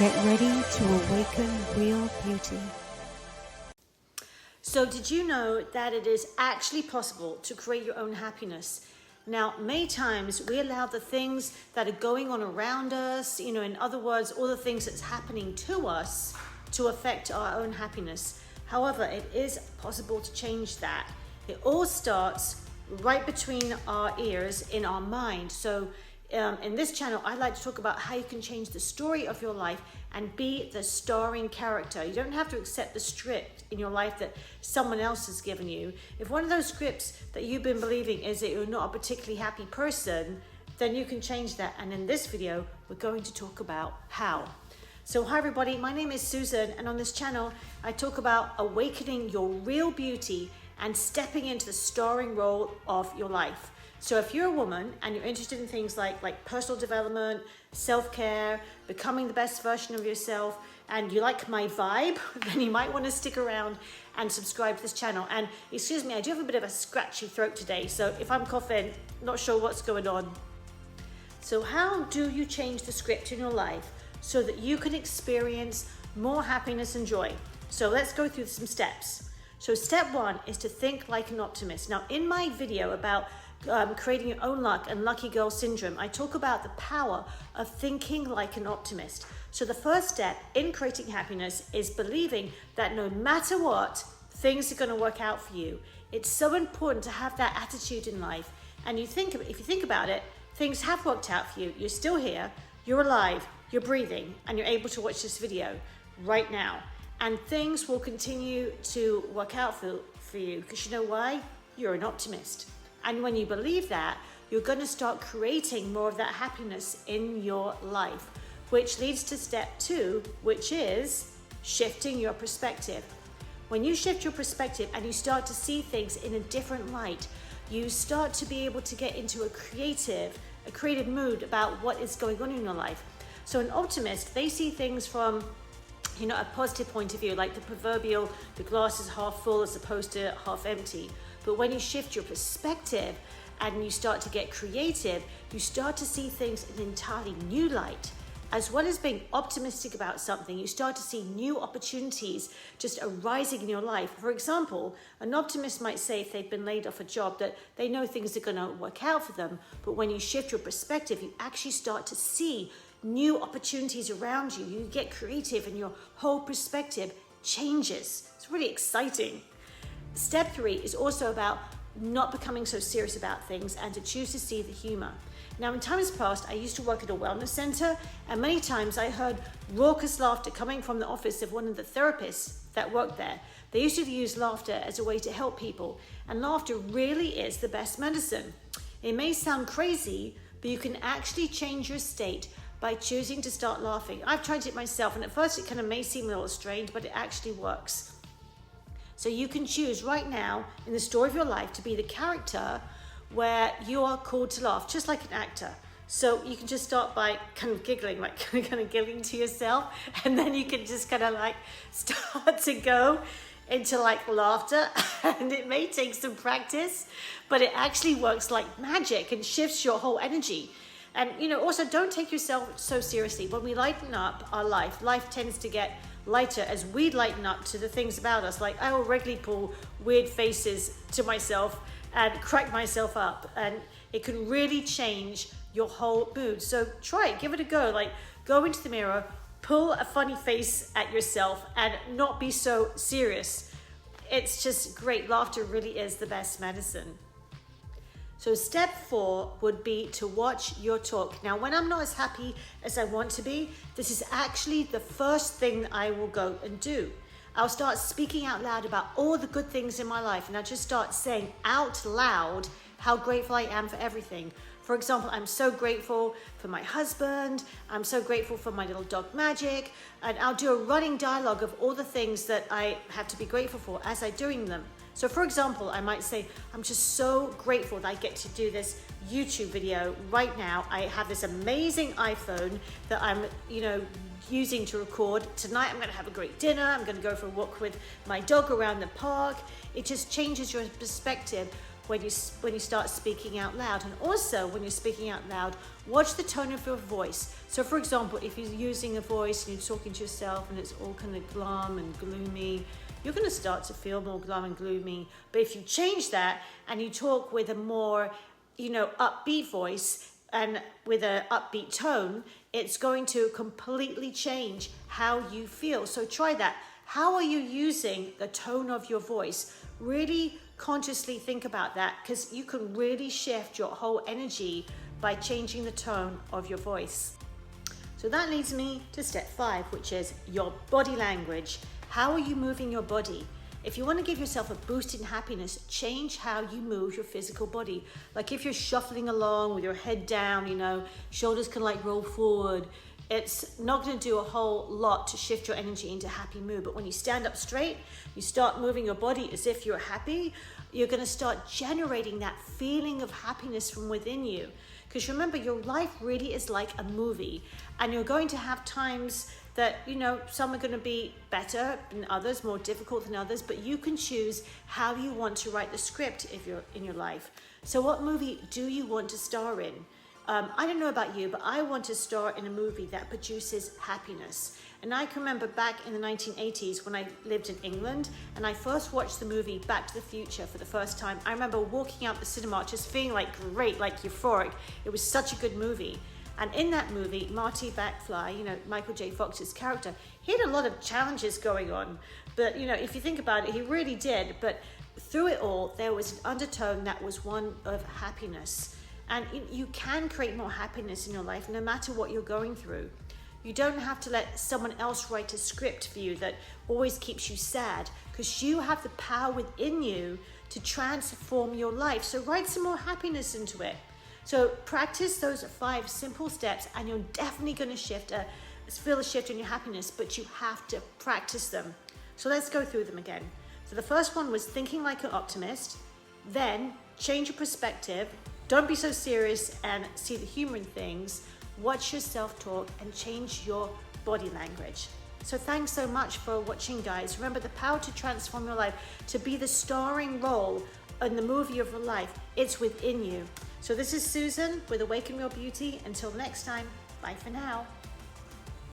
Get ready to awaken real beauty. So did you know that it is actually possible to create your own happiness? Now, many times we allow the things that are going on around us, in other words, all the things that's happening to us to affect our own happiness. However, it is possible to change that. It all starts right between our ears in our mind. So in this channel, I like to talk about how you can change the story of your life and be the starring character. You don't have to accept the script in your life that someone else has given you. If one of those scripts that you've been believing is that you're not a particularly happy person, then you can change that. And in this video, we're going to talk about how. So hi everybody, my name is Susan, and on this channel, I talk about awakening your real beauty and stepping into the starring role of your life. So if you're a woman and you're interested in things like personal development, self-care, becoming the best version of yourself, and you like my vibe, then you might want to stick around and subscribe to this channel. And excuse me, I do have a bit of a scratchy throat today, so if I'm coughing, not sure what's going on. So how do you change the script in your life so that you can experience more happiness and joy? So let's go through some steps. So step one is to think like an optimist. Now in my video about creating your own luck and lucky girl syndrome, I talk about the power of thinking like an optimist. So the first step in creating happiness is believing that no matter what, things are going to work out for you. It's so important to have that attitude in life. And if you think about it, things have worked out for you. You're still here, you're alive, you're breathing, and you're able to watch this video right now. And things will continue to work out for you, because you know why? You're an optimist. And when you believe that, you're going to start creating more of that happiness in your life, which leads to step two, which is shifting your perspective. When you shift your perspective and you start to see things in a different light, you start to be able to get into a creative mood about what is going on in your life. So an optimist, they see things from a positive point of view, like the proverbial, the glass is half full as opposed to half empty. But when you shift your perspective and you start to get creative, you start to see things in an entirely new light. As well as being optimistic about something, you start to see new opportunities just arising in your life. For example, an optimist might say if they've been laid off a job that they know things are going to work out for them. But when you shift your perspective, you actually start to see new opportunities around you. You get creative and your whole perspective changes. It's really exciting. Step three is also about not becoming so serious about things and to choose to see the humor. Now, in times past, I used to work at a wellness center, and many times I heard raucous laughter coming from the office of one of the therapists that worked there. They used to use laughter as a way to help people, and laughter really is the best medicine. It may sound crazy, but you can actually change your state by choosing to start laughing. I've tried it myself, and at first it kind of may seem a little strange, but it actually works. So you can choose right now in the story of your life to be the character where you are called to laugh, just like an actor. So you can just start by kind of giggling, like kind of giggling to yourself, and then you can just kind of like start to go into like laughter. And it may take some practice, but it actually works like magic and shifts your whole energy. And also don't take yourself so seriously. When we lighten up our life tends to get lighter as we lighten up to the things about us. Like I will regularly pull weird faces to myself and crack myself up, and it can really change your whole mood. So try it, give it a go. Like go into the mirror, pull a funny face at yourself and not be so serious. It's just great. Laughter really is the best medicine. So step four would be to watch your talk. Now, when I'm not as happy as I want to be, this is actually the first thing I will go and do. I'll start speaking out loud about all the good things in my life, and I'll just start saying out loud how grateful I am for everything. For example, I'm so grateful for my husband, I'm so grateful for my little dog Magic, and I'll do a running dialogue of all the things that I have to be grateful for as I'm doing them. So for example, I might say, I'm just so grateful that I get to do this YouTube video right now. I have this amazing iPhone that I'm, using to record. Tonight I'm gonna have a great dinner. I'm gonna go for a walk with my dog around the park. It just changes your perspective when you start speaking out loud. And also when you're speaking out loud, watch the tone of your voice. So for example, if you're using a voice and you're talking to yourself and it's all kind of glum and gloomy, you're going to start to feel more glum and gloomy. But if you change that and you talk with a more, upbeat voice and with an upbeat tone, it's going to completely change how you feel. So try that. How are you using the tone of your voice? Really consciously think about that, because you can really shift your whole energy by changing the tone of your voice. So that leads me to step 5, which is your body language. How are you moving your body? If you want to give yourself a boost in happiness, change how you move your physical body. Like if you're shuffling along with your head down, shoulders can roll forward, it's not going to do a whole lot to shift your energy into happy mood. But when you stand up straight, you start moving your body as if you're happy, you're going to start generating that feeling of happiness from within you. Because remember, your life really is like a movie, and you're going to have times that, some are going to be better than others, more difficult than others, but you can choose how you want to write the script if you're in your life. So what movie do you want to star in? I don't know about you, but I want to star in a movie that produces happiness. And I can remember back in the 1980s when I lived in England and I first watched the movie Back to the Future for the first time. I remember walking out the cinema just feeling great, euphoric. It was such a good movie. And in that movie, Marty McFly, Michael J. Fox's character, he had a lot of challenges going on. But, if you think about it, he really did. But through it all, there was an undertone that was one of happiness. And you can create more happiness in your life no matter what you're going through. You don't have to let someone else write a script for you that always keeps you sad, because you have the power within you to transform your life. So write some more happiness into it. So practice those 5 simple steps and you're definitely going to feel a shift in your happiness, but you have to practice them. So let's go through them again. So the first one was thinking like an optimist. Then change your perspective. Don't be so serious and see the humor in things. Watch your self-talk and change your body language. So thanks so much for watching, guys. Remember, the power to transform your life, to be the starring role in the movie of your life, it's within you. So this is Susan with Awaken Your Beauty. Until next time, bye for now.